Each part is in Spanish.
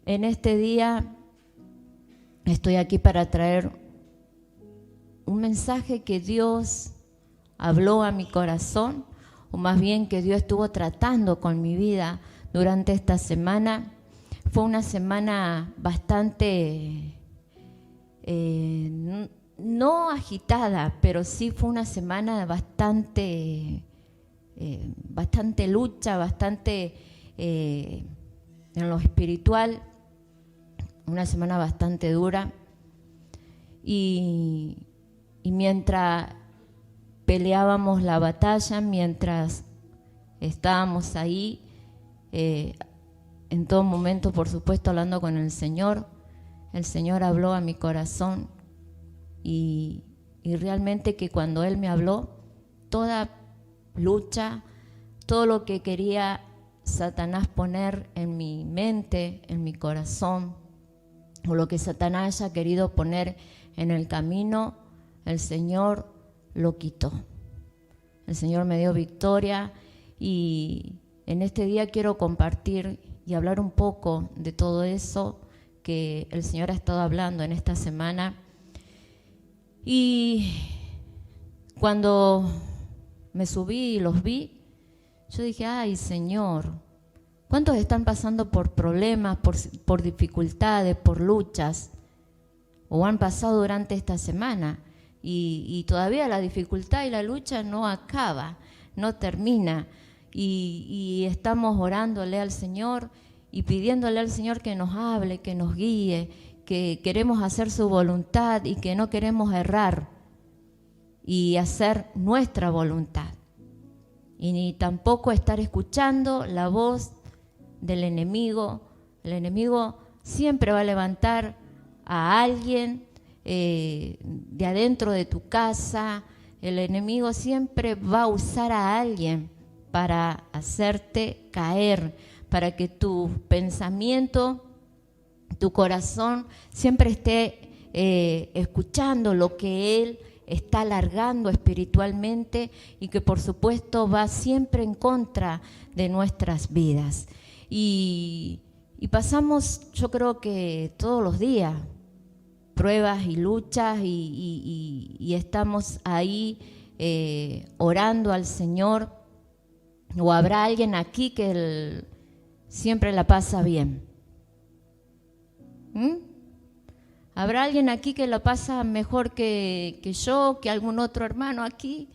En este día estoy aquí para traer un mensaje que Dios habló a mi corazón, o más bien que Dios estuvo tratando con mi vida durante esta semana. Fue una semana bastante, no agitada, pero sí fue una semana bastante lucha, bastante en lo espiritual, una semana bastante dura. Y mientras peleábamos la batalla, mientras estábamos ahí, en todo momento, por supuesto, hablando con el Señor habló a mi corazón y realmente que cuando Él me habló, toda lucha, todo lo que quería Satanás poner en mi mente, en mi corazón, o lo que Satanás haya querido poner en el camino, el Señor lo quitó. El Señor me dio victoria y en este día quiero compartir y hablar un poco de todo eso que el Señor ha estado hablando en esta semana. Y cuando me subí y los vi, yo dije, ay Señor, ¿cuántos están pasando por problemas, por dificultades, por luchas? O han pasado durante esta semana y todavía la dificultad y la lucha no acaba, no termina. Y estamos orándole al Señor y pidiéndole al Señor que nos hable, que nos guíe, que queremos hacer su voluntad y que no queremos errar y hacer nuestra voluntad. Y ni tampoco estar escuchando la voz del enemigo. El enemigo siempre va a levantar a alguien de adentro de tu casa. El enemigo siempre va a usar a alguien para hacerte caer, para que tu pensamiento, tu corazón siempre esté escuchando lo que él está alargando espiritualmente y que por supuesto va siempre en contra de nuestras vidas. Y pasamos, yo creo que todos los días, pruebas y luchas y estamos ahí orando al Señor. O habrá alguien aquí que siempre la pasa bien. ¿Habrá alguien aquí que la pasa mejor que yo, que algún otro hermano aquí?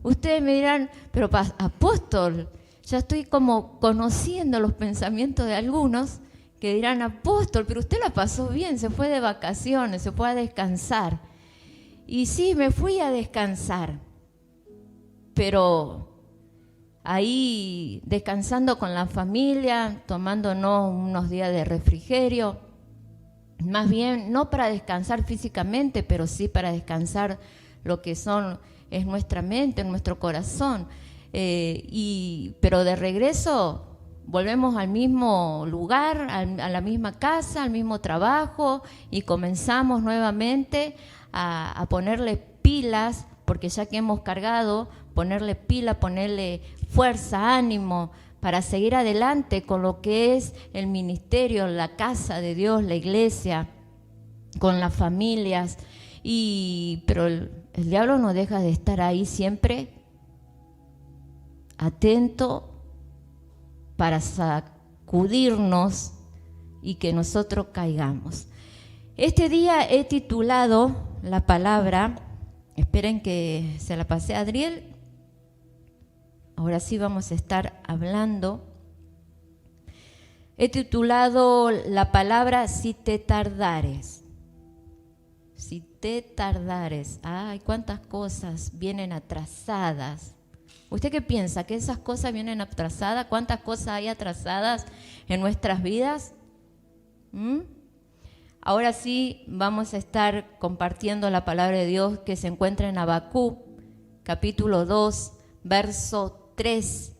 Ustedes me dirán, pero apóstol, ya estoy como conociendo los pensamientos de algunos que dirán, apóstol, pero usted la pasó bien, se fue de vacaciones, se fue a descansar. Y sí, me fui a descansar, pero ahí descansando con la familia, tomándonos unos días de refrigerio, más bien no para descansar físicamente, pero sí para descansar lo que es nuestra mente, nuestro corazón. Pero de regreso volvemos al mismo lugar, a la misma casa, al mismo trabajo y comenzamos nuevamente a ponerle pilas, porque ya que hemos cargado, ponerle pila, ponerle fuerza, ánimo para seguir adelante con lo que es el ministerio, la casa de Dios, la iglesia, con las familias. Pero el diablo no deja de estar ahí siempre atento para sacudirnos y que nosotros caigamos. Este día he titulado la palabra, esperen que se la pasé a Adriel. Ahora sí vamos a estar hablando. He titulado la palabra si te tardares. Si te tardares. Ay, cuántas cosas vienen atrasadas. ¿Usted qué piensa? ¿Que esas cosas vienen atrasadas? ¿Cuántas cosas hay atrasadas en nuestras vidas? Ahora sí vamos a estar compartiendo la palabra de Dios que se encuentra en Habacuc, capítulo 2, verso 3.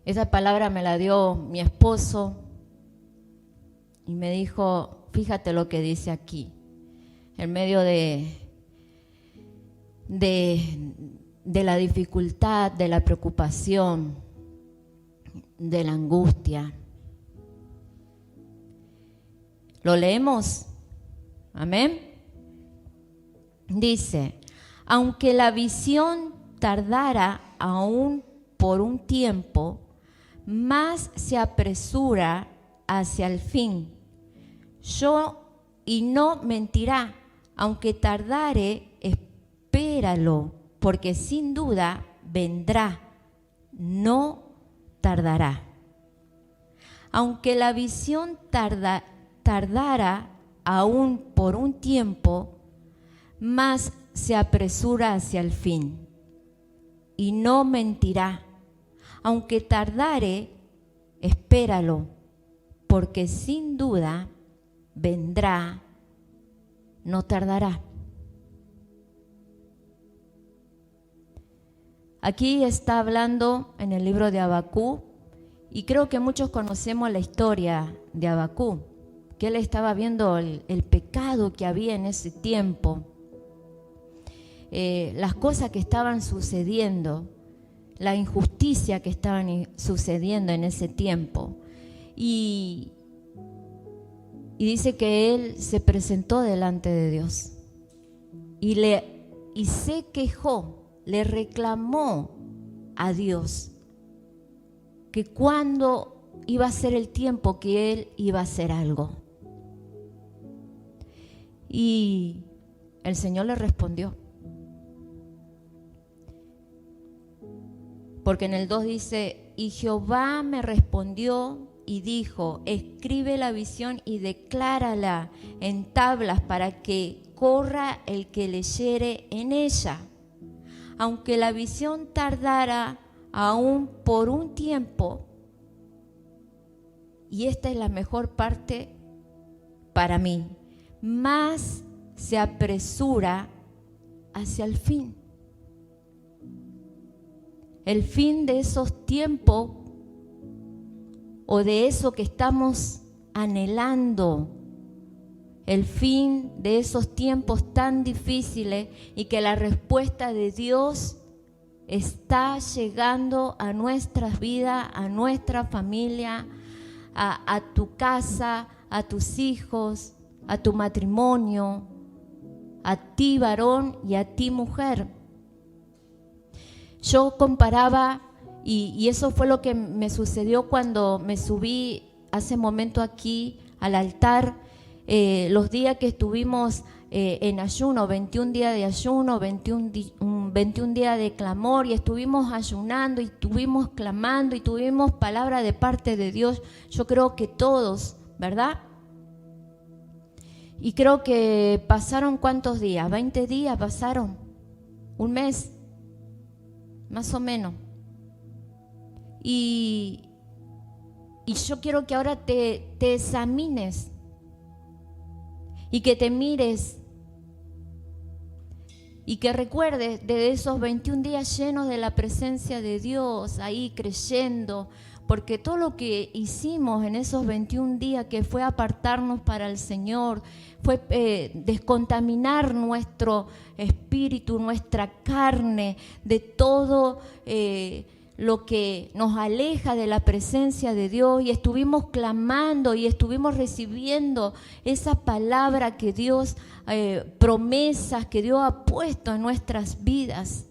Esa palabra me la dio mi esposo y me dijo, fíjate lo que dice aquí, en medio de la dificultad, de la preocupación, de la angustia. ¿Lo leemos? Amén. Dice, aunque la visión tardara aún por un tiempo, más se apresura hacia el fin. Y no mentirá, aunque tardare, espéralo, porque sin duda vendrá, no tardará. Aunque la visión tardara aún por un tiempo, más se apresura hacia el fin, y no mentirá, aunque tardare, espéralo, porque sin duda vendrá, no tardará. Aquí está hablando en el libro de Habacuc, y creo que muchos conocemos la historia de Habacuc, que él estaba viendo el pecado que había en ese tiempo, las cosas que estaban sucediendo, la injusticia que estaban sucediendo en ese tiempo. Y dice que él se presentó delante de Dios y se quejó, le reclamó a Dios que cuando iba a ser el tiempo que él iba a hacer algo. Y el Señor le respondió. Porque en el 2 dice, y Jehová me respondió y dijo, escribe la visión y declárala en tablas para que corra el que leyere en ella. Aunque la visión tardara aún por un tiempo, y esta es la mejor parte para mí, más se apresura hacia el fin. El fin de esos tiempos o de eso que estamos anhelando, el fin de esos tiempos tan difíciles y que la respuesta de Dios está llegando a nuestras vidas, a nuestra familia, a tu casa, a tus hijos, a tu matrimonio, a ti varón y a ti mujer. Yo comparaba, y eso fue lo que me sucedió cuando me subí hace momento aquí al altar, los días que estuvimos en ayuno, 21 días de ayuno, 21 días de clamor, y estuvimos ayunando y estuvimos clamando y tuvimos palabra de parte de Dios. Yo creo que todos, ¿verdad? Y creo que pasaron ¿cuántos días? 20 días pasaron, un mes, más o menos. Y yo quiero que ahora te examines y que te mires y que recuerdes de esos 21 días llenos de la presencia de Dios, ahí creyendo, porque todo lo que hicimos en esos 21 días, que fue apartarnos para el Señor, fue descontaminar nuestro espíritu, nuestra carne, de todo lo que nos aleja de la presencia de Dios, y estuvimos clamando y estuvimos recibiendo esa palabra que Dios, promesas que Dios ha puesto en nuestras vidas.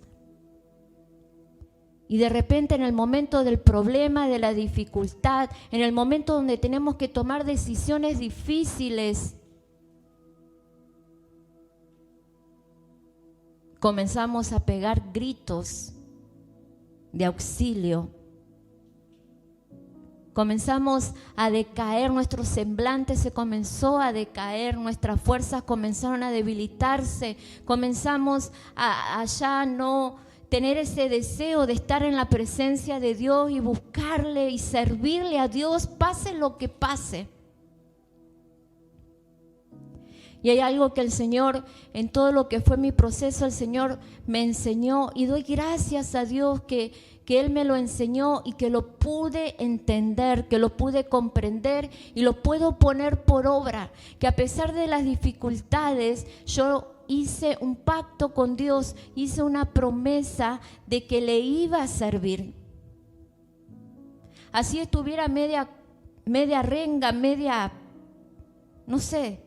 Y de repente en el momento del problema, de la dificultad, en el momento donde tenemos que tomar decisiones difíciles, comenzamos a pegar gritos de auxilio. Comenzamos a decaer, nuestro semblante se comenzó a decaer, nuestras fuerzas comenzaron a debilitarse, comenzamos a ya no tener ese deseo de estar en la presencia de Dios y buscarle y servirle a Dios, pase lo que pase. Y hay algo que el Señor, en todo lo que fue mi proceso, el Señor me enseñó, y doy gracias a Dios que Él me lo enseñó y que lo pude entender, que lo pude comprender y lo puedo poner por obra. Que a pesar de las dificultades, yo hice un pacto con Dios, hice una promesa de que le iba a servir. así estuviera media renga, no sé.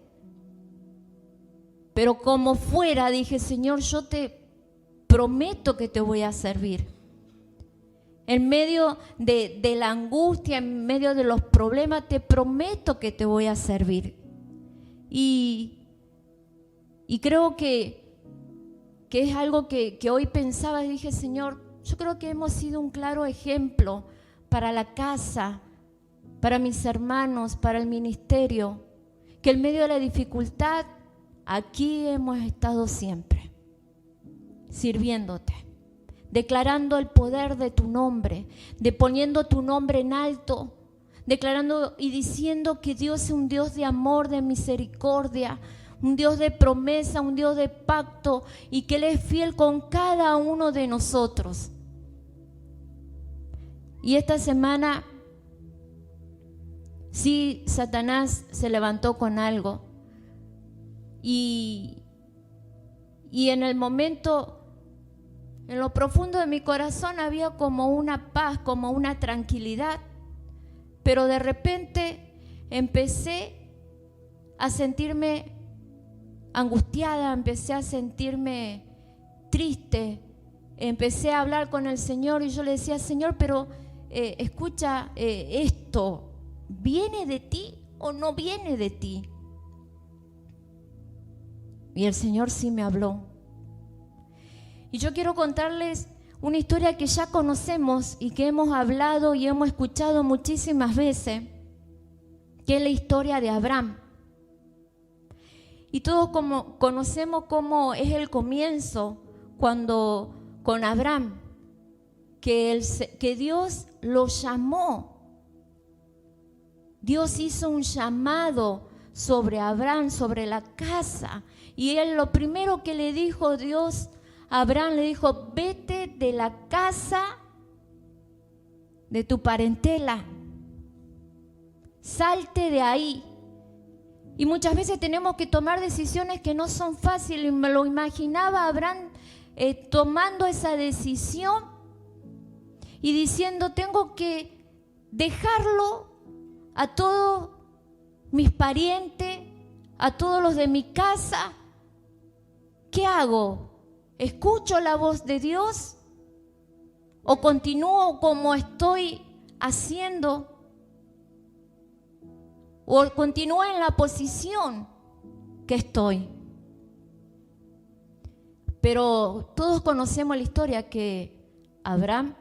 Pero como fuera, dije, Señor, yo te prometo que te voy a servir. En medio de la angustia, en medio de los problemas, te prometo que te voy a servir. Y creo que es algo que hoy pensaba y dije, Señor, yo creo que hemos sido un claro ejemplo para la casa, para mis hermanos, para el ministerio, que en medio de la dificultad, aquí hemos estado siempre, sirviéndote, declarando el poder de tu nombre, de poniendo tu nombre en alto, declarando y diciendo que Dios es un Dios de amor, de misericordia, un Dios de promesa, un Dios de pacto, y que Él es fiel con cada uno de nosotros. Y esta semana, sí, Satanás se levantó con algo. Y en el momento, en lo profundo de mi corazón había como una paz, como una tranquilidad. Pero de repente empecé a sentirme angustiada, empecé a sentirme triste, empecé a hablar con el Señor y yo le decía, Señor, pero escucha, ¿esto viene de ti o no viene de ti? Y el Señor sí me habló. Y yo quiero contarles una historia que ya conocemos y que hemos hablado y hemos escuchado muchísimas veces, que es la historia de Abraham. Y todos conocemos cómo es el comienzo cuando con Abraham, que Dios lo llamó. Dios hizo un llamado sobre Abraham, sobre la casa. Y él, lo primero que le dijo Dios a Abraham, le dijo, vete de la casa de tu parentela, salte de ahí. Y muchas veces tenemos que tomar decisiones que no son fáciles. Y me lo imaginaba Abraham tomando esa decisión y diciendo, tengo que dejarlo a todos mis parientes, a todos los de mi casa. ¿Qué hago? ¿Escucho la voz de Dios o continúo como estoy haciendo? ¿O continúo en la posición que estoy? Pero todos conocemos la historia que Abraham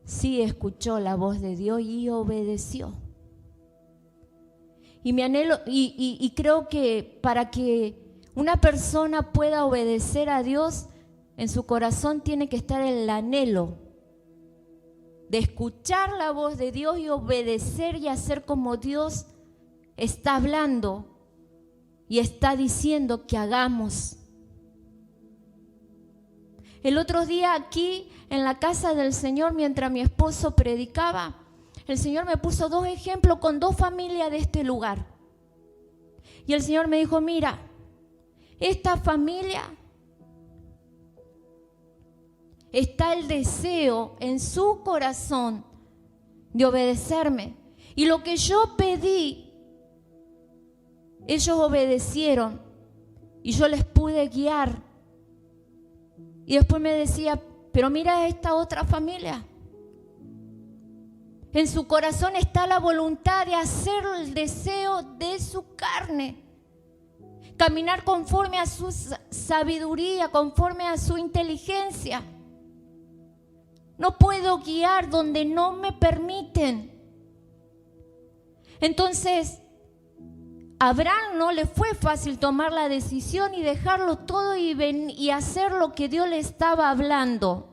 sí escuchó la voz de Dios y obedeció. Y mi anhelo, y creo que para que una persona pueda obedecer a Dios, en su corazón tiene que estar el anhelo de escuchar la voz de Dios y obedecer y hacer como Dios está hablando y está diciendo que hagamos. El otro día aquí en la casa del Señor, mientras mi esposo predicaba, el Señor me puso 2 ejemplos con 2 familias de este lugar. Y el Señor me dijo, mira, esta familia está el deseo en su corazón de obedecerme. Y lo que yo pedí, ellos obedecieron y yo les pude guiar. Y después me decía, pero mira esta otra familia. En su corazón está la voluntad de hacer el deseo de su carne. Caminar conforme a su sabiduría, conforme a su inteligencia. No puedo guiar donde no me permiten. Entonces, a Abraham no le fue fácil tomar la decisión y dejarlo todo y hacer lo que Dios le estaba hablando.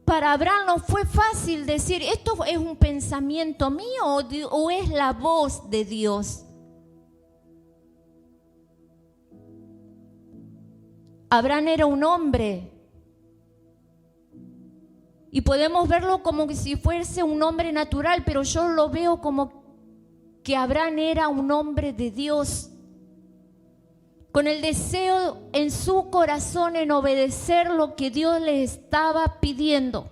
Para Abraham no fue fácil decir, ¿esto es un pensamiento mío o es la voz de Dios? Abraham era un hombre y podemos verlo como si fuese un hombre natural, pero yo lo veo como que Abraham era un hombre de Dios, con el deseo en su corazón en obedecer lo que Dios le estaba pidiendo.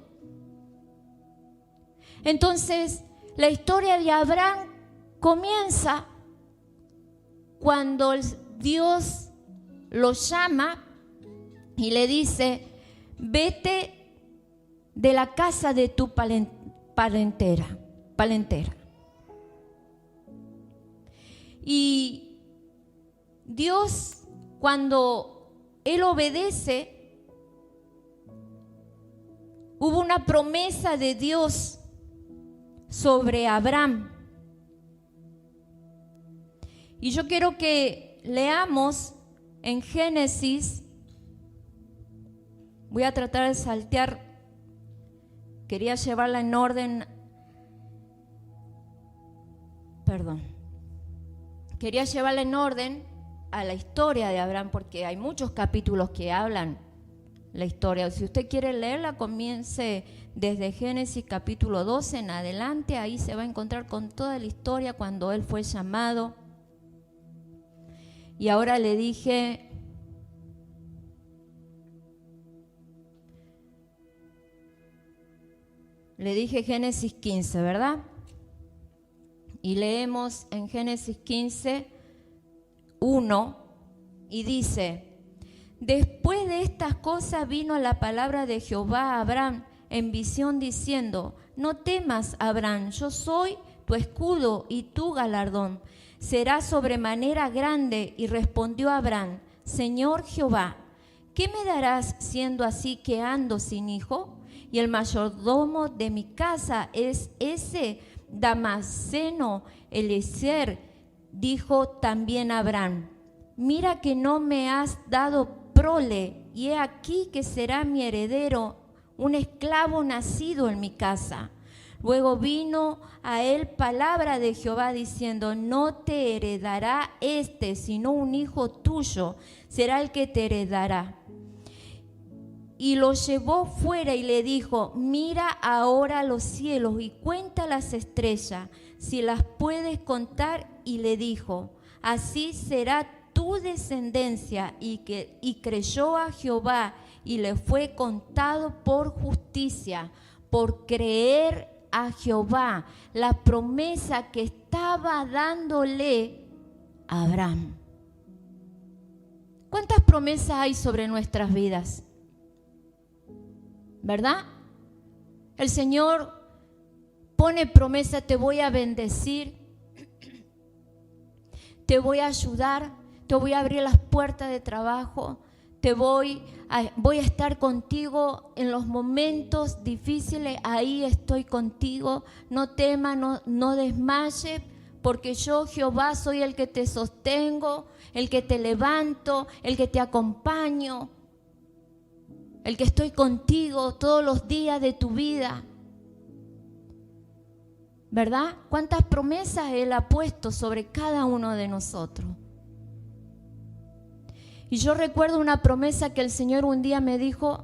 Entonces, la historia de Abraham comienza cuando Dios lo llama y le dice: vete de la casa de tu parentela. Y Dios, cuando Él obedece, hubo una promesa de Dios sobre Abraham. Y yo quiero que leamos en Génesis. Voy a tratar de saltear. Quería llevarla en orden. Quería llevarla en orden a la historia de Abraham, porque hay muchos capítulos que hablan la historia. Si usted quiere leerla, comience desde Génesis capítulo 12 en adelante. Ahí se va a encontrar con toda la historia cuando él fue llamado. Y ahora le dije Génesis 15, ¿verdad? Y leemos en Génesis 15, 1, y dice: después de estas cosas vino la palabra de Jehová a Abraham en visión diciendo: no temas, Abraham, yo soy tu escudo y tu galardón será sobremanera grande. Y respondió Abraham: Señor Jehová, ¿qué me darás siendo así que ando sin hijo? Y el mayordomo de mi casa es ese Damaseno Eliezer. Dijo también Abraham: mira que no me has dado prole, y he aquí que será mi heredero un esclavo nacido en mi casa. Luego vino a él palabra de Jehová diciendo: no te heredará sino un hijo tuyo será el que te heredará. Y lo llevó fuera y le dijo: mira ahora los cielos y cuenta las estrellas, si las puedes contar. Y le dijo: así será tu descendencia. Y creyó a Jehová y le fue contado por justicia. Por creer a Jehová la promesa que estaba dándole a Abraham. ¿Cuántas promesas hay sobre nuestras vidas? ¿Verdad? El Señor pone promesa: te voy a bendecir, te voy a ayudar, te voy a abrir las puertas de trabajo, voy a estar contigo en los momentos difíciles, ahí estoy contigo, no temas, no desmayes, porque yo, Jehová, soy el que te sostengo, el que te levanto, el que te acompaño, el que estoy contigo todos los días de tu vida. ¿Verdad? ¿Cuántas promesas Él ha puesto sobre cada uno de nosotros? Y yo recuerdo una promesa que el Señor un día me dijo,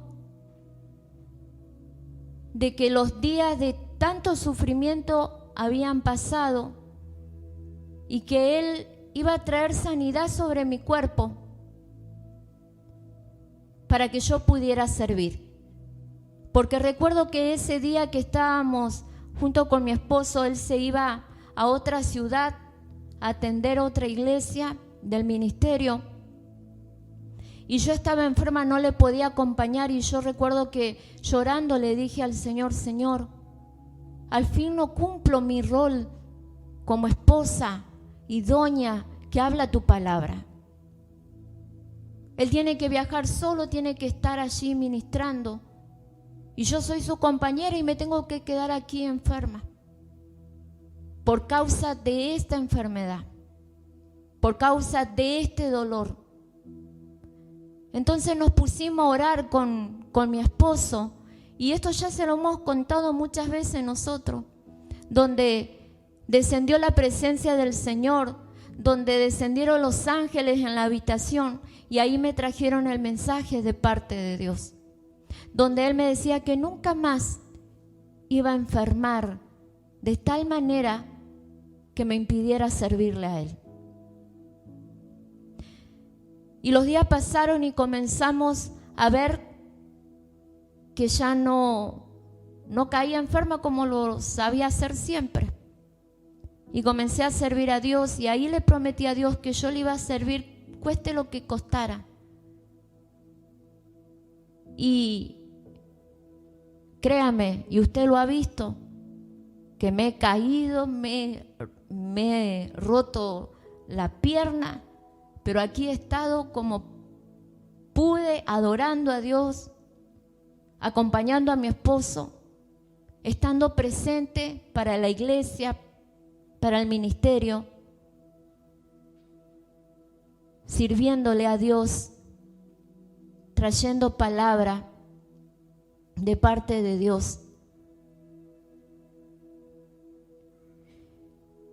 de que los días de tanto sufrimiento habían pasado y que Él iba a traer sanidad sobre mi cuerpo para que yo pudiera servir. Porque recuerdo que ese día que estábamos junto con mi esposo, él se iba a otra ciudad a atender otra iglesia del ministerio. Y yo estaba enferma, no le podía acompañar, y yo recuerdo que llorando le dije al Señor: Señor, al fin no cumplo mi rol como esposa idónea que habla tu palabra. Él tiene que viajar solo, tiene que estar allí ministrando, y yo soy su compañera y me tengo que quedar aquí enferma por causa de esta enfermedad, por causa de este dolor. Entonces nos pusimos a orar con mi esposo, y esto ya se lo hemos contado muchas veces nosotros, donde descendió la presencia del Señor, donde descendieron los ángeles en la habitación, y ahí me trajeron el mensaje de parte de Dios, donde Él me decía que nunca más iba a enfermar de tal manera que me impidiera servirle a Él. Y los días pasaron y comenzamos a ver que ya no no caía enferma como lo sabía hacer siempre. Y comencé a servir a Dios, y ahí le prometí a Dios que yo le iba a servir cueste lo que costara. Y créame, y usted lo ha visto, que me he caído, me he roto la pierna, pero aquí he estado como pude, adorando a Dios, acompañando a mi esposo, estando presente para la iglesia, para el ministerio, sirviéndole a Dios, trayendo palabra de parte de Dios.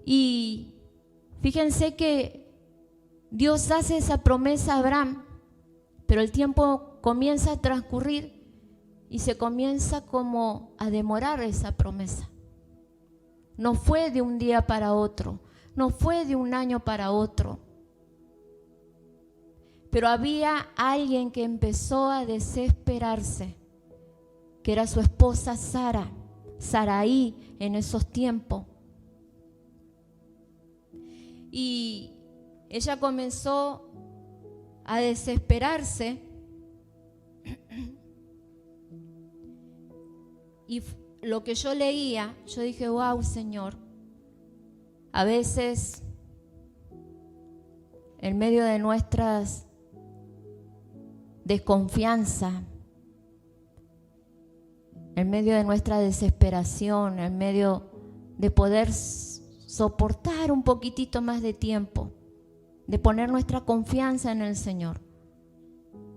Y fíjense que Dios hace esa promesa a Abraham, pero el tiempo comienza a transcurrir y se comienza como a demorar esa promesa. No fue de un día para otro, no fue de un año para otro. Pero había alguien que empezó a desesperarse, que era su esposa Sarai en esos tiempos. Y ella comenzó a desesperarse y lo que yo leía, yo dije, wow, Señor, a veces en medio de nuestras desconfianza, en medio de nuestra desesperación, en medio de poder soportar un poquitito más de tiempo, de poner nuestra confianza en el Señor,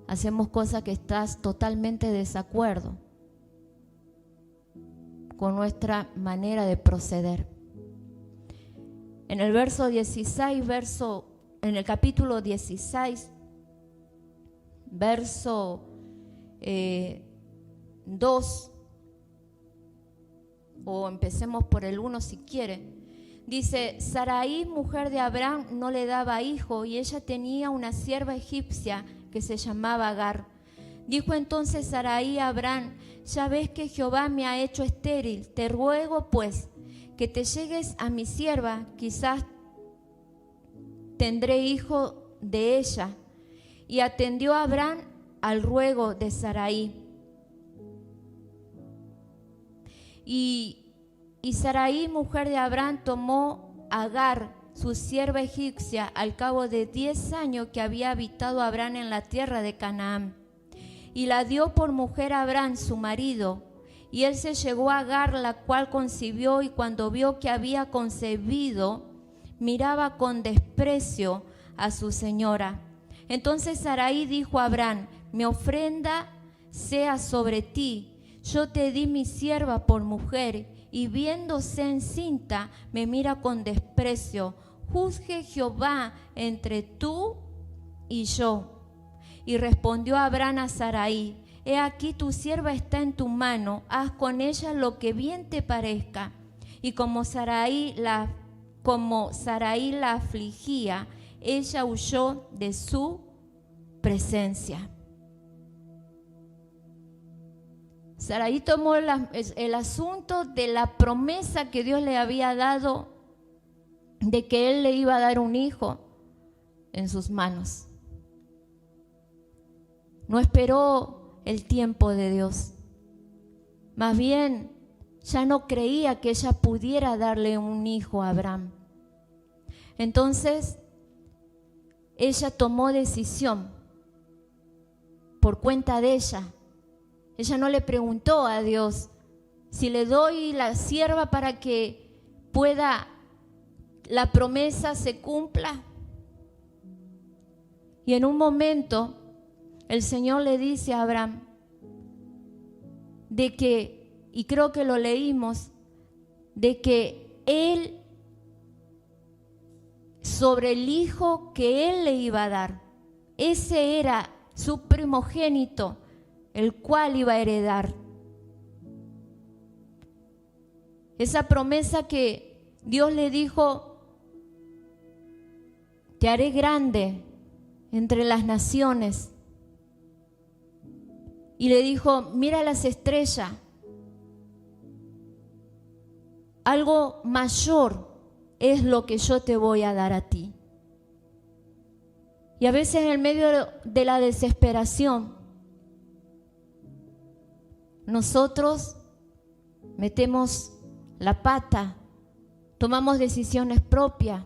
hacemos cosas que estás totalmente de desacuerdo con nuestra manera de proceder. En el verso 16, en el capítulo 16, verso 2, o empecemos por el 1 si quiere, dice: Sarai, mujer de Abraham, no le daba hijo, y ella tenía una sierva egipcia que se llamaba Agar. Dijo entonces Sarai a Abraham: ya ves que Jehová me ha hecho estéril, te ruego pues que te llegues a mi sierva, quizás tendré hijo de ella. Y atendió a Abraham al ruego de Sarai. Y Sarai, mujer de Abraham, tomó a Agar, su sierva egipcia, al cabo de 10 años que había habitado Abraham en la tierra de Canaán, y la dio por mujer a Abraham, su marido. Y él se llegó a Agar, la cual concibió, y cuando vio que había concebido, miraba con desprecio a su señora. Entonces Sarai dijo a Abraham: mi ofrenda sea sobre ti, yo te di mi sierva por mujer, y viéndose encinta me mira con desprecio. Juzgue Jehová entre tú y yo. Y respondió Abraham a Sarai: he aquí tu sierva está en tu mano, haz con ella lo que bien te parezca. Y como Sarai la afligía, ella huyó de su presencia. Sarai tomó el asunto de la promesa que Dios le había dado de que él le iba a dar un hijo en sus manos. No esperó el tiempo de Dios. Más bien, ya no creía que ella pudiera darle un hijo a Abraham. Entonces, ella tomó decisión por cuenta de ella. Ella no le preguntó a Dios: si le doy la sierva para que pueda la promesa se cumpla. Y en un momento el Señor le dice a Abraham de que, y creo que lo leímos, de que él, sobre el hijo que él le iba a dar, ese era su primogénito, el cual iba a heredar. Esa promesa que Dios le dijo: te haré grande entre las naciones. Y le dijo: mira las estrellas algo mayor es lo que yo te voy a dar a ti. Y a veces en medio de la desesperación, nosotros metemos la pata, tomamos decisiones propias,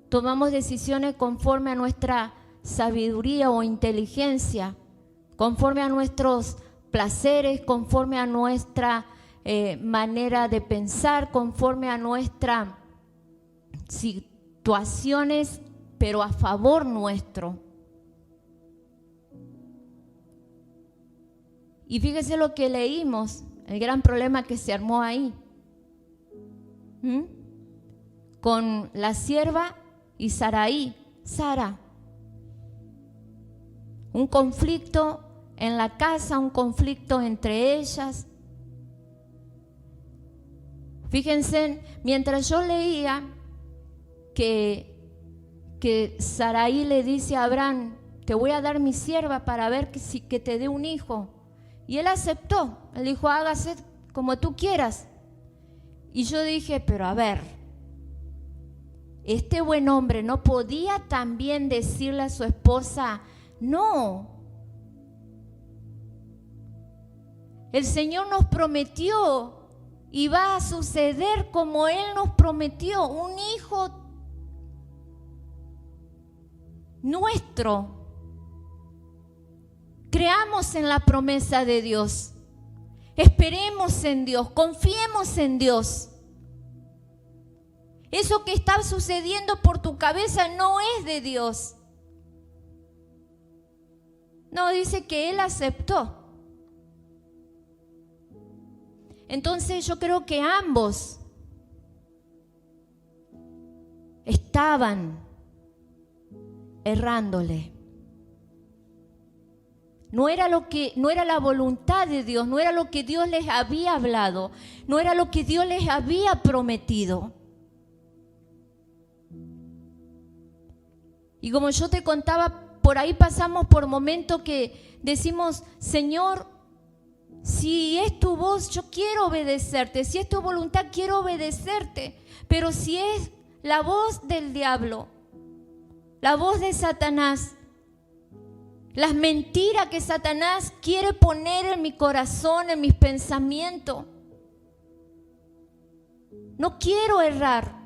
tomamos decisiones conforme a nuestra sabiduría o inteligencia, conforme a nuestros placeres, conforme a nuestra manera de pensar, conforme a nuestras situaciones, pero a favor nuestro. Y fíjese lo que leímos, el gran problema que se armó ahí, con la sierva y Saraí, Sara. Un conflicto en la casa, un conflicto entre ellas. Fíjense, mientras yo leía que Saraí le dice a Abraham, te voy a dar mi sierva para ver que te dé un hijo. Y él aceptó, él dijo, hágase como tú quieras. Y yo dije, pero a ver, este buen hombre no podía también decirle a su esposa, no. El Señor nos prometió y va a suceder como Él nos prometió, un hijo nuestro. Creamos en la promesa de Dios, esperemos en Dios, confiemos en Dios. Eso que está sucediendo por tu cabeza no es de Dios. No, dice que Él aceptó. Entonces yo creo que ambos estaban errándole. No era la voluntad de Dios, no era lo que Dios les había hablado, no era lo que Dios les había prometido. Y como yo te contaba, por ahí pasamos por momentos que decimos, Señor, si es tu voz, yo quiero obedecerte, si es tu voluntad, quiero obedecerte, pero si es la voz del diablo, la voz de Satanás, las mentiras que Satanás quiere poner en mi corazón, en mis pensamientos, no quiero errar.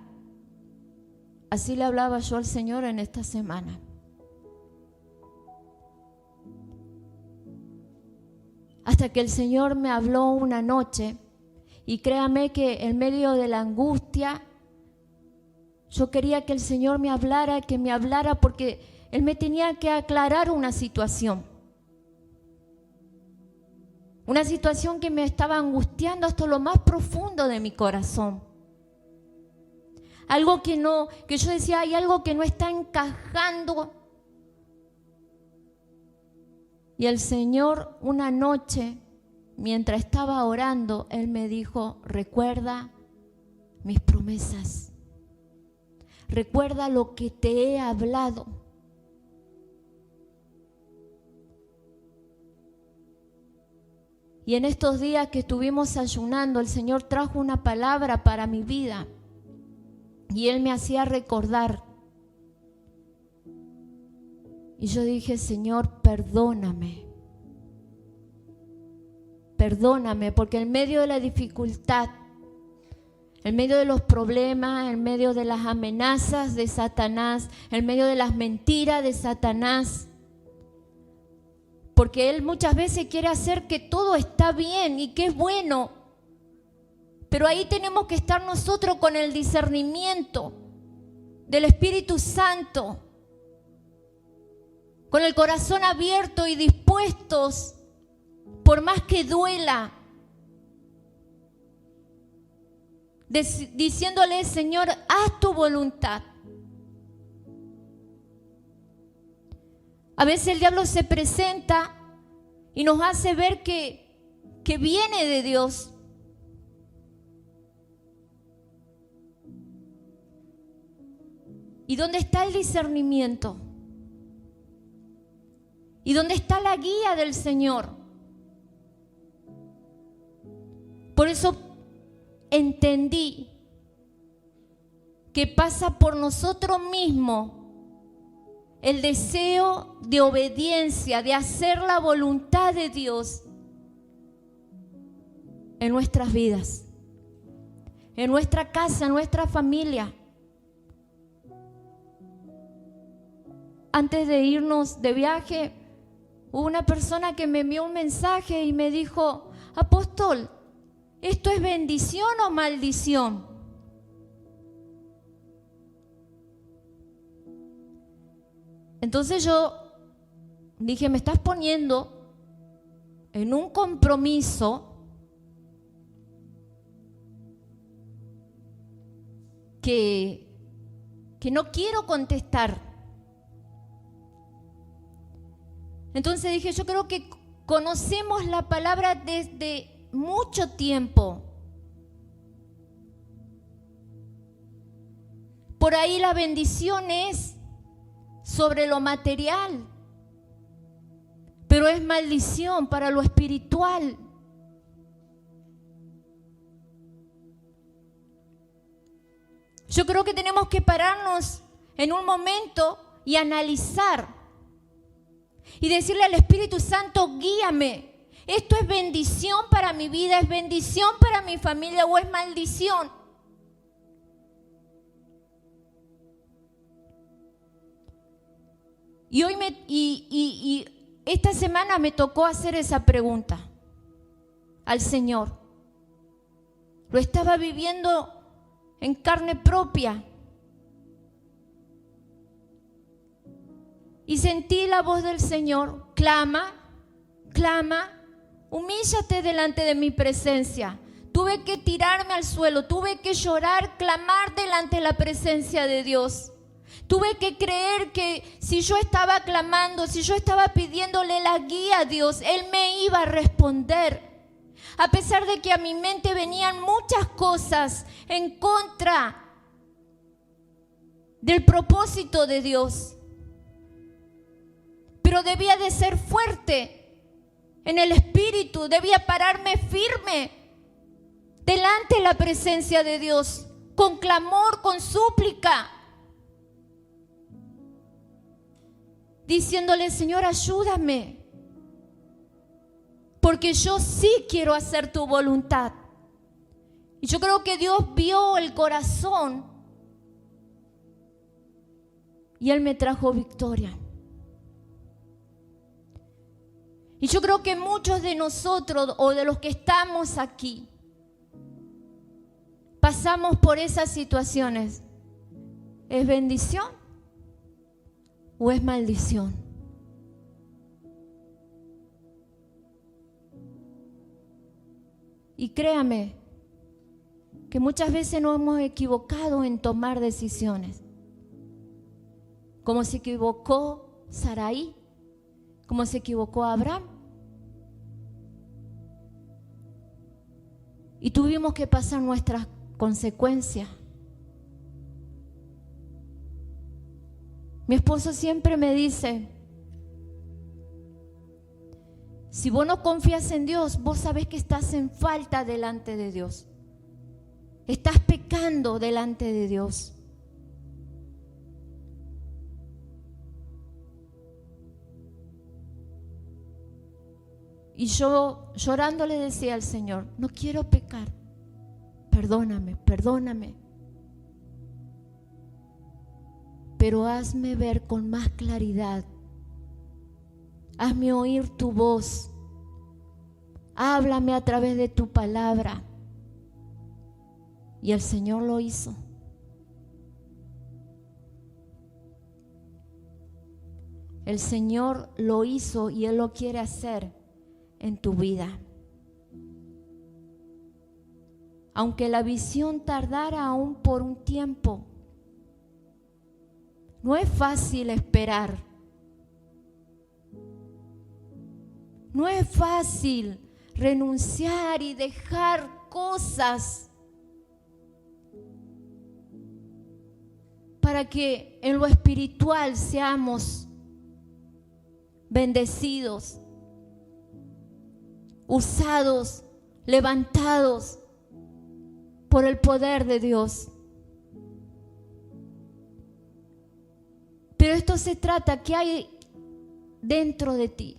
Así le hablaba yo al Señor en esta semana. Hasta que el Señor me habló una noche, y créame que en medio de la angustia, yo quería que el Señor me hablara, porque Él me tenía que aclarar una situación que me estaba angustiando hasta lo más profundo de mi corazón. Algo que yo decía, hay algo que no está encajando. Y el Señor una noche, mientras estaba orando, Él me dijo, recuerda mis promesas. Recuerda lo que te he hablado. Y en estos días que estuvimos ayunando, el Señor trajo una palabra para mi vida. Y Él me hacía recordar. Y yo dije, Señor, perdóname. Perdóname, porque en medio de la dificultad, en medio de los problemas, en medio de las amenazas de Satanás, en medio de las mentiras de Satanás, porque Él muchas veces quiere hacer que todo está bien y que es bueno, pero ahí tenemos que estar nosotros con el discernimiento del Espíritu Santo, con el corazón abierto y dispuestos, por más que duela, diciéndole, Señor, haz tu voluntad. A veces el diablo se presenta y nos hace ver que viene de Dios. ¿Y dónde está el discernimiento? ¿Y dónde está la guía del Señor? Por eso entendí que pasa por nosotros mismos el deseo de obediencia, de hacer la voluntad de Dios en nuestras vidas, en nuestra casa, en nuestra familia. Antes de irnos de viaje, hubo una persona que me envió un mensaje y me dijo: apóstol, ¿esto es bendición o maldición? Entonces yo dije: me estás poniendo en un compromiso que no quiero contestar. Entonces dije: yo creo que conocemos la palabra desde mucho tiempo. Por ahí la bendición es sobre lo material, pero es maldición para lo espiritual. Yo creo que tenemos que pararnos en un momento y analizar y decirle al Espíritu Santo: guíame, ¿esto es bendición para mi vida, es bendición para mi familia o es maldición? Y hoy esta semana me tocó hacer esa pregunta al Señor. Lo estaba viviendo en carne propia. Y sentí la voz del Señor: clama, clama, humíllate delante de mi presencia. Tuve que tirarme al suelo, tuve que llorar, clamar delante de la presencia de Dios. Tuve que creer que si yo estaba clamando, si yo estaba pidiéndole la guía a Dios, Él me iba a responder. A pesar de que a mi mente venían muchas cosas en contra del propósito de Dios. Pero debía de ser fuerte en el espíritu, debía pararme firme delante de la presencia de Dios, con clamor, con súplica, diciéndole: Señor, ayúdame, porque yo sí quiero hacer tu voluntad. Y yo creo que Dios vio el corazón y Él me trajo victoria. Y yo creo que muchos de nosotros, o de los que estamos aquí, pasamos por esas situaciones. ¿Es bendición o es maldición? Y créame que muchas veces nos hemos equivocado en tomar decisiones, como se equivocó Sarai, como se equivocó Abraham. Y tuvimos que pasar nuestras consecuencias. Mi esposo siempre me dice: si vos no confías en Dios, vos sabés que estás en falta delante de Dios. Estás pecando delante de Dios. Y yo llorando le decía al Señor: no quiero pecar, perdóname, perdóname. Pero hazme ver con más claridad, hazme oír tu voz, háblame a través de tu palabra. Y el Señor lo hizo. El Señor lo hizo y Él lo quiere hacer en tu vida. Aunque la visión tardara aún por un tiempo, no es fácil esperar. No es fácil renunciar y dejar cosas para que en lo espiritual seamos bendecidos, usados, levantados. por el poder de Dios. Pero esto se trata, ¿qué hay dentro de ti?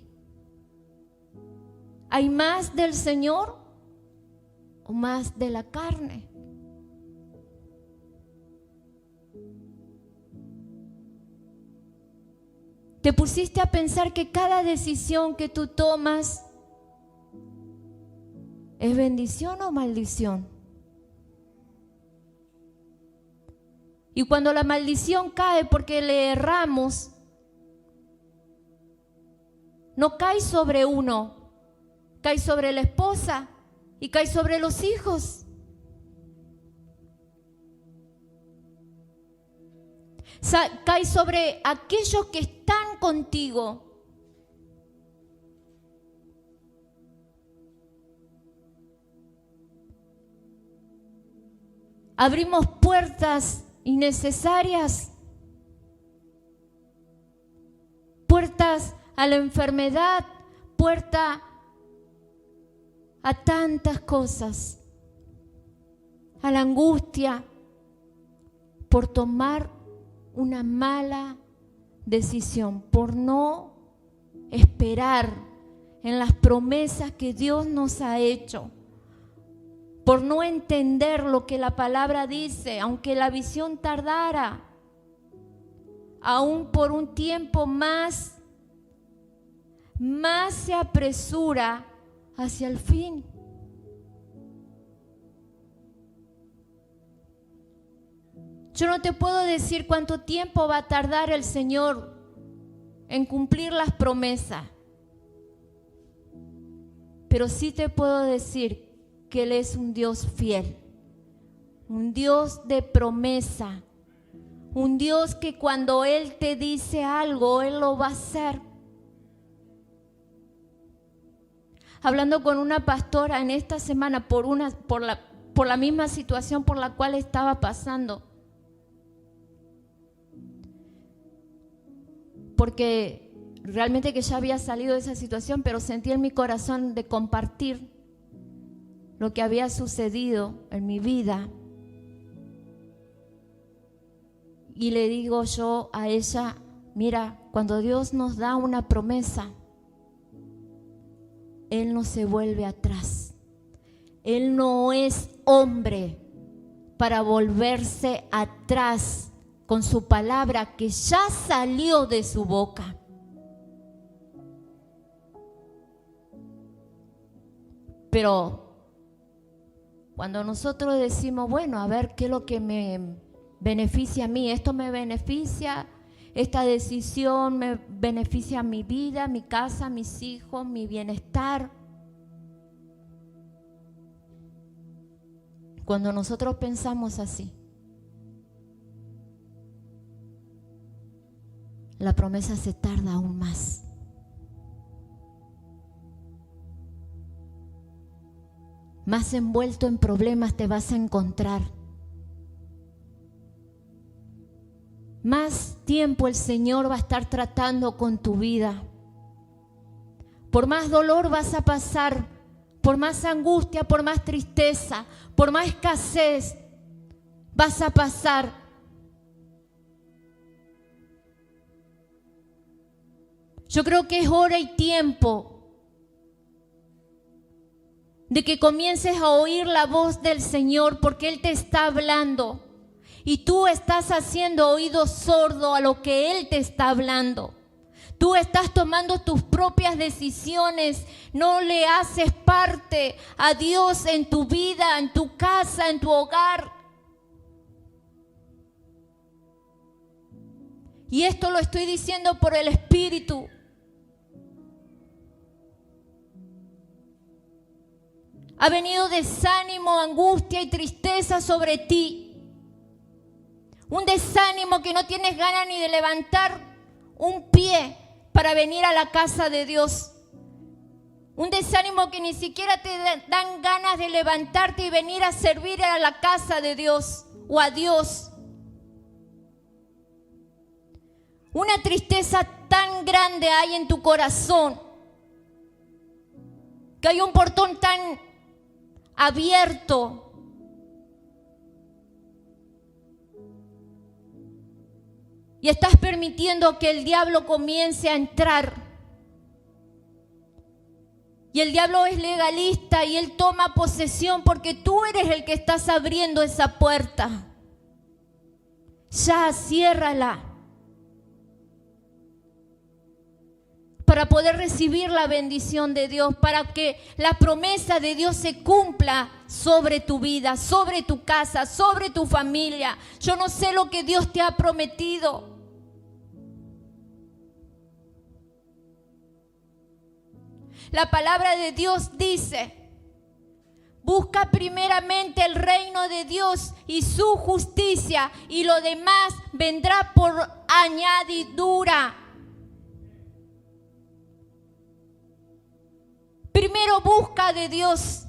¿Hay más del Señor o más de la carne? ¿Te pusiste a pensar que cada decisión que tú tomas es bendición o maldición? Y cuando la maldición cae porque le erramos, no cae sobre uno, cae sobre la esposa y cae sobre los hijos. Cae sobre aquellos que están contigo. Abrimos puertas innecesarias, puertas a la enfermedad, puerta a tantas cosas, a la angustia, por tomar una mala decisión, por no esperar en las promesas que Dios nos ha hecho, por no entender lo que la palabra dice, aunque la visión tardara, aún por un tiempo más se apresura hacia el fin. Yo no te puedo decir cuánto tiempo va a tardar el Señor en cumplir las promesas, pero sí te puedo decir que Él es un Dios fiel, un Dios de promesa, un Dios que cuando Él te dice algo, Él lo va a hacer. Hablando con una pastora en esta semana por la misma situación por la cual estaba pasando, porque realmente que ya había salido de esa situación, pero sentí en mi corazón de compartir lo que había sucedido en mi vida. Y le digo yo a ella, mira, cuando Dios nos da una promesa, Él no se vuelve atrás. Él no es hombre para volverse atrás con su palabra que ya salió de su boca. Pero cuando nosotros decimos, bueno, a ver qué es lo que me beneficia a mí, esto me beneficia, esta decisión me beneficia a mi vida, mi casa, mis hijos, mi bienestar. Cuando nosotros pensamos así, la promesa se tarda aún más. Más envuelto en problemas te vas a encontrar. Más tiempo el Señor va a estar tratando con tu vida. Por más dolor vas a pasar, por más angustia, por más tristeza, por más escasez vas a pasar. Yo creo que es hora y tiempo de que comiences a oír la voz del Señor, porque Él te está hablando y tú estás haciendo oído sordo a lo que Él te está hablando. Tú estás tomando tus propias decisiones, no le haces parte a Dios en tu vida, en tu casa, en tu hogar. Y esto lo estoy diciendo por el Espíritu. Ha venido desánimo, angustia y tristeza sobre ti. Un desánimo que no tienes ganas ni de levantar un pie para venir a la casa de Dios. Un desánimo que ni siquiera te dan ganas de levantarte y venir a servir a la casa de Dios o a Dios. Una tristeza tan grande hay en tu corazón, que hay un portón tan abierto Y estás permitiendo que el diablo comience a entrar. Y el diablo es legalista y él toma posesión porque tú eres el que estás abriendo esa puerta. Ya, ciérrala. Para poder recibir la bendición de Dios, para que la promesa de Dios se cumpla sobre tu vida, sobre tu casa, sobre tu familia. Yo no sé lo que Dios te ha prometido. La palabra de Dios dice: busca primeramente el reino de Dios y su justicia, y lo demás vendrá por añadidura. Primero busca de Dios.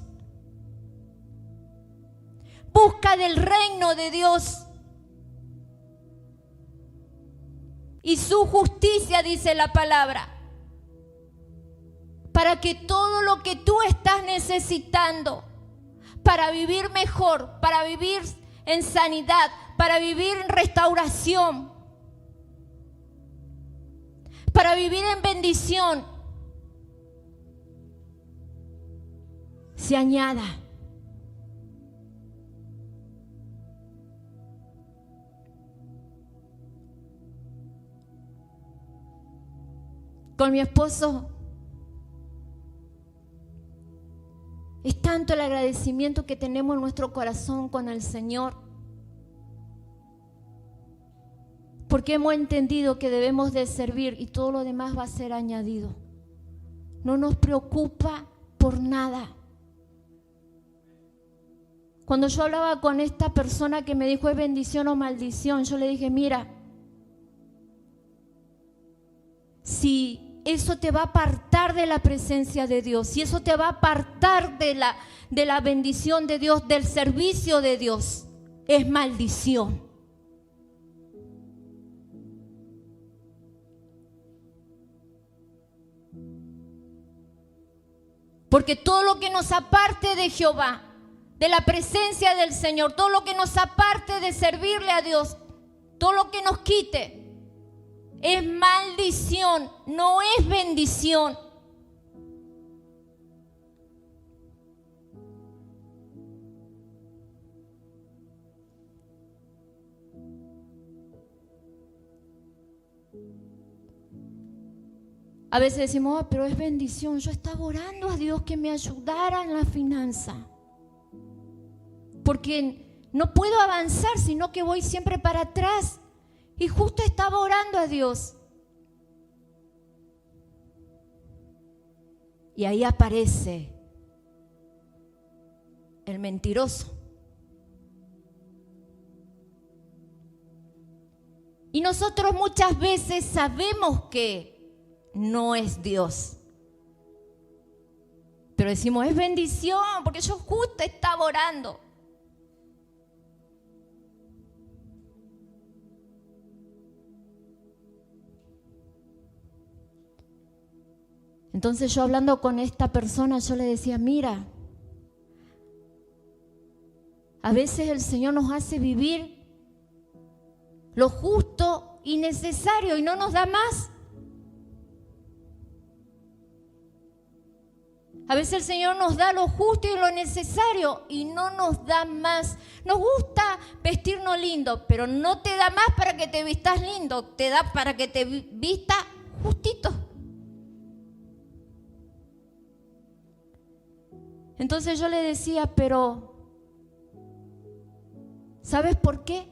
Busca del reino de Dios. Y su justicia, dice la palabra. Para que todo lo que tú estás necesitando para vivir mejor, para vivir en sanidad, para vivir en restauración, para vivir en bendición, se añada. Con mi esposo es tanto el agradecimiento que tenemos en nuestro corazón con el Señor, porque hemos entendido que debemos de servir y todo lo demás va a ser añadido. No nos preocupa por nada. Cuando yo hablaba con esta persona que me dijo es bendición o maldición, yo le dije, mira, si eso te va a apartar de la presencia de Dios, si eso te va a apartar de la bendición de Dios, del servicio de Dios, es maldición. Porque todo lo que nos aparte de Jehová, de la presencia del Señor, todo lo que nos aparte de servirle a Dios, todo lo que nos quite, es maldición, no es bendición. A veces decimos, pero es bendición. Yo estaba orando a Dios que me ayudara en la finanza, porque no puedo avanzar, sino que voy siempre para atrás. Y justo estaba orando a Dios. Y ahí aparece el mentiroso. Y nosotros muchas veces sabemos que no es Dios. Pero decimos, es bendición, porque yo justo estaba orando. Entonces yo hablando con esta persona, yo le decía, mira, a veces el Señor nos hace vivir lo justo y necesario y no nos da más. A veces el Señor nos da lo justo y lo necesario y no nos da más. Nos gusta vestirnos lindo, pero no te da más para que te vistas lindo, te da para que te vistas justito. Entonces yo le decía, pero ¿sabes por qué?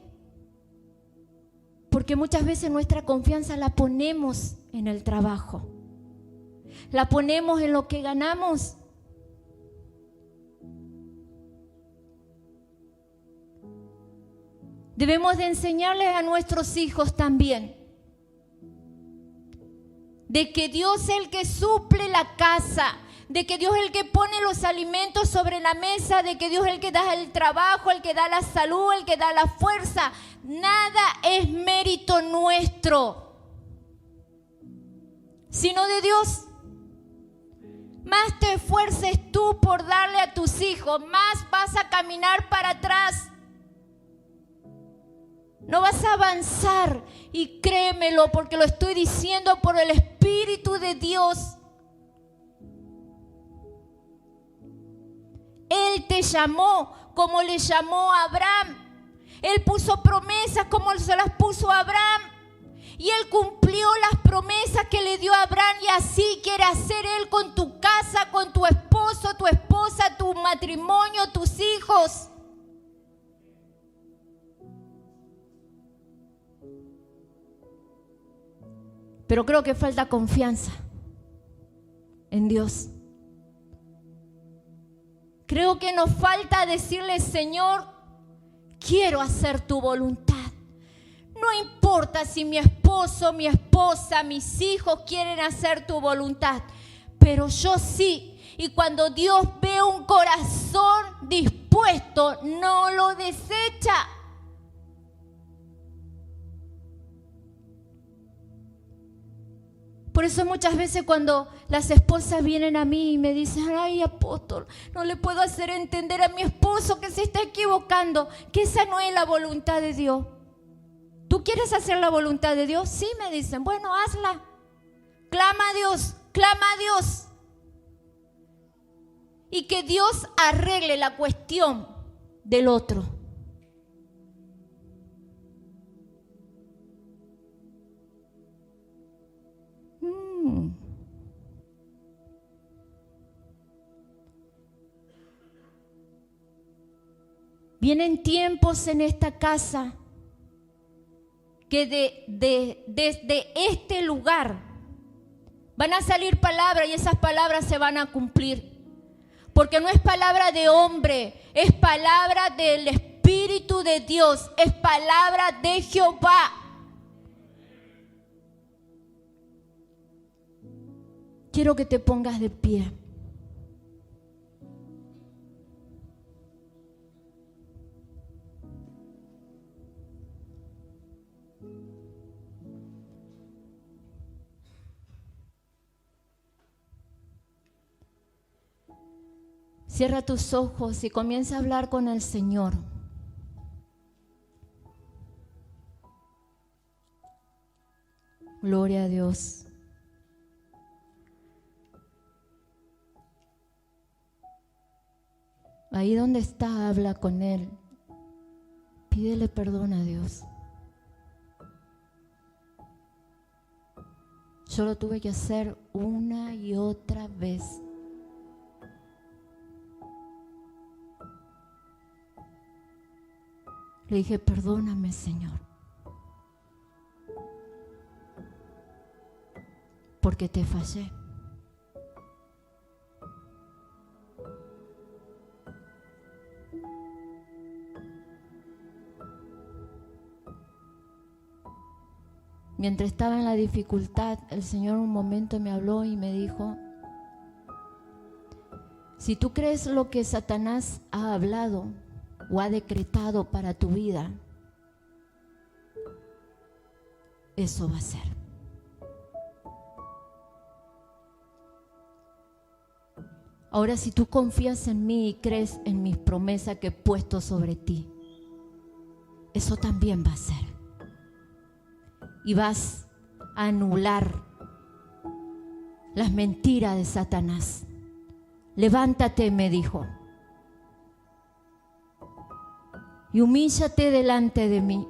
Porque muchas veces nuestra confianza la ponemos en el trabajo. La ponemos en lo que ganamos. Debemos de enseñarles a nuestros hijos también de que Dios es el que suple la casa, de que Dios es el que pone los alimentos sobre la mesa, de que Dios es el que da el trabajo, el que da la salud, el que da la fuerza. Nada es mérito nuestro, sino de Dios. Más te esfuerces tú por darle a tus hijos, más vas a caminar para atrás. No vas a avanzar, y créemelo porque lo estoy diciendo por el Espíritu de Dios. Él te llamó como le llamó a Abraham. Él puso promesas como se las puso a Abraham. Y Él cumplió las promesas que le dio a Abraham, y así quiere hacer Él con tu casa, con tu esposo, tu esposa, tu matrimonio, tus hijos. Pero creo que falta confianza en Dios. Creo que nos falta decirle: Señor, quiero hacer tu voluntad. No importa si mi esposo, mi esposa, mis hijos quieren hacer tu voluntad, pero yo sí. Y cuando Dios ve un corazón dispuesto, no lo desecha. Por eso muchas veces cuando las esposas vienen a mí y me dicen: ay, apóstol, no le puedo hacer entender a mi esposo que se está equivocando, que esa no es la voluntad de Dios. ¿Tú quieres hacer la voluntad de Dios? Sí, me dicen. Bueno, hazla. Clama a Dios, clama a Dios. Y que Dios arregle la cuestión del otro. Vienen tiempos en esta casa que desde este lugar van a salir palabras, y esas palabras se van a cumplir. Porque no es palabra de hombre, es palabra del Espíritu de Dios, es palabra de Jehová. Quiero que te pongas de pie. Cierra tus ojos y comienza a hablar con el Señor. Gloria a Dios. Ahí donde está, habla con Él. Pídele perdón a Dios. Yo lo tuve que hacer una y otra vez. Le dije: perdóname, Señor, porque te fallé. Mientras estaba en la dificultad, el Señor un momento me habló y me dijo: si tú crees lo que Satanás ha hablado o ha decretado para tu vida, eso va a ser. Ahora, si tú confías en mí y crees en mis promesas que he puesto sobre ti, eso también va a ser. Y vas a anular las mentiras de Satanás. Levántate, me dijo, y humíllate delante de mí.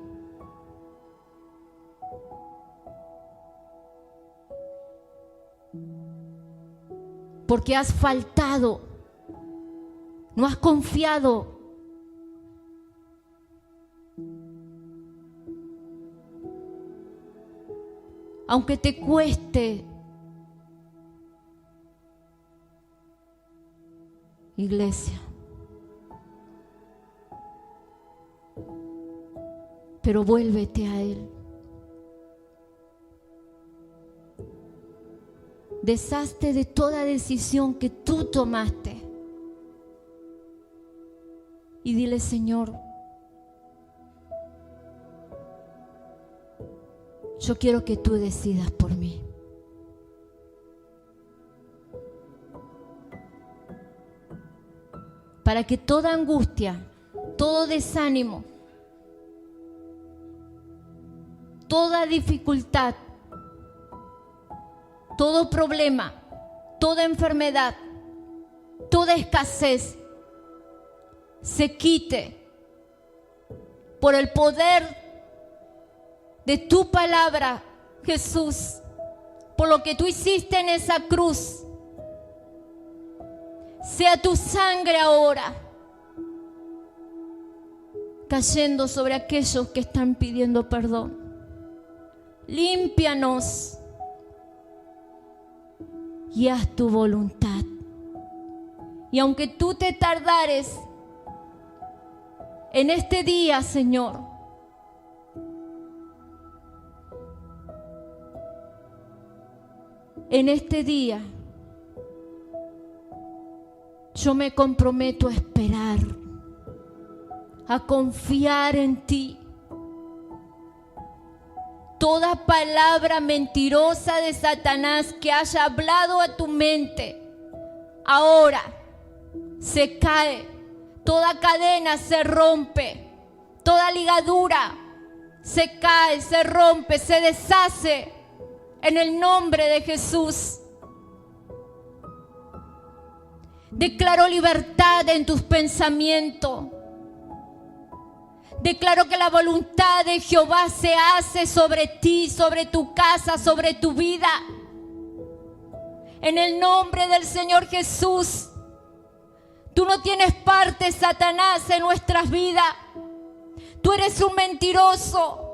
Porque has faltado, no has confiado. Aunque te cueste, iglesia, pero vuélvete a Él. Deshazte de toda decisión que tú tomaste y dile: Señor, yo quiero que tú decidas por mí. Para que toda angustia, todo desánimo toda dificultad, todo problema, toda enfermedad, toda escasez se quite por el poder de tu palabra, Jesús, por lo que tú hiciste en esa cruz. Sea tu sangre ahora cayendo sobre aquellos que están pidiendo perdón. Límpianos y haz tu voluntad. Y aunque tú te tardares en este día, Señor, en este día, yo me comprometo a esperar, a confiar en ti. Toda palabra mentirosa de Satanás que haya hablado a tu mente, ahora se cae, toda cadena se rompe, toda ligadura se cae, se rompe, se deshace en el nombre de Jesús. Declaro libertad en tus pensamientos. Declaro que la voluntad de Jehová se hace sobre ti, sobre tu casa, sobre tu vida. En el nombre del Señor Jesús. Tú no tienes parte, Satanás, en nuestras vidas. Tú eres un mentiroso.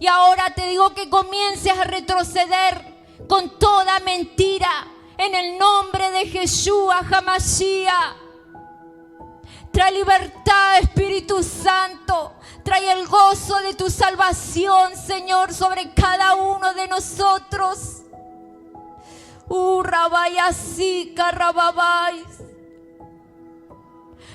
Y ahora te digo que comiences a retroceder con toda mentira. En el nombre de Yeshua HaMashiach. Trae libertad, Espíritu Santo. Trae el gozo de tu salvación, Señor, sobre cada uno de nosotros. Rabayasika, rababais.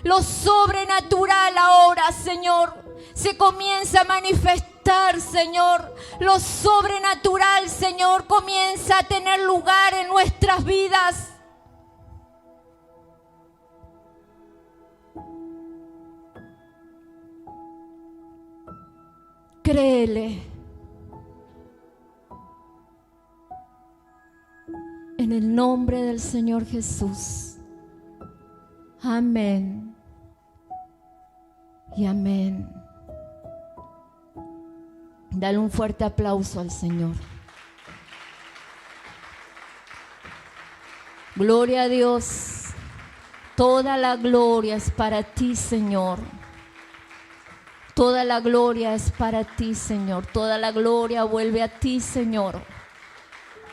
Lo sobrenatural ahora, Señor, se comienza a manifestar, Señor. Lo sobrenatural, Señor, comienza a tener lugar en nuestras vidas. Créele. En el nombre del Señor Jesús. Amén. Y amén. Dale un fuerte aplauso al Señor. Gloria a Dios. Toda la gloria es para ti, Señor. Toda la gloria es para ti, Señor. Toda la gloria vuelve a ti, Señor.